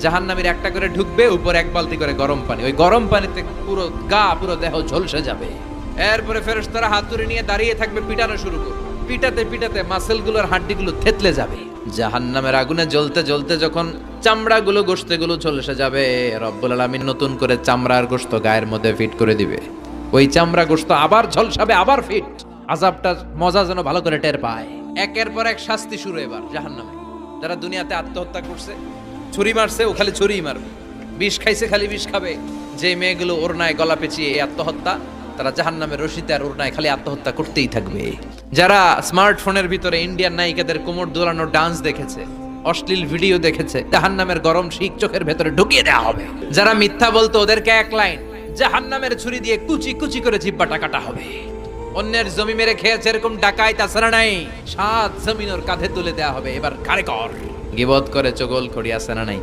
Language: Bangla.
জাহান্নামীর একটা করে ঢুকবে, উপর এক বালতি করে গরম পানি, ওই গরম পানিতে পুরো গা পুরো দেহ ঝলসে যাবে। এরপরে ফেরেশতারা হাতুড়ি নিয়ে দাঁড়িয়ে থাকবে, পিটানো শুরু করবে। পিটাতে পিটাতে মাসেলগুলোর হাড্ডিগুলো থেতলে যাবে। জাহান্নামের আগুনে জ্বলতে জ্বলতে যখন চামড়াগুলো গোশতগুলো ঝলসে যাবে, রব্বুল আলামিন নতুন করে চামড়ার গোশত গায়ের মধ্যে ফিট করে দিবে। ওই চামড়া গোশত আবার ঝলসাবে, আবার ফিট। আযাবটা মজা যেন ভালো করে টের পায়। একের পর এক শাস্তি শুরু এবার জাহান্নামে। যারা দুনিয়াতে আত্মহত্যা করছে, ছুরি মারছে, ও খালি ছুরিই মারবে। বিষ খাইছে, খালি বিষ খাবে। যে মেয়েগুলো ওড়নায় গলা পেঁচিয়ে এই আত্মহত্যা, তারা জাহান্নামের রশিতে আর ওড়নায় খালি আত্মহত্যা করতেই থাকবে। যারা স্মার্টফোনের ভিতরে ইন্ডিয়ান নায়িকাদের কোমর দোলানো ডান্স দেখেছে, অশ্লীল ভিডিও দেখেছে, জাহান্নামের গরম শিক চোখের ভেতরে ঢুকিয়ে দেওয়া হবে। যারা মিথ্যা বলতো, ওদেরকে এক লাইন জাহান্নামের ছুরি দিয়ে কুচি কুচি করে জিহ্বাটা কাটা হবে। অন্যের জমি মেরে খেয়েছে এরকম ডাকাইত আছাড়া নাই, 7 জমিন ওর কাঁধে তুলে দেওয়া হবে। এবার কারে কর, গিবত করে চগল খড়ি আছে না নাই?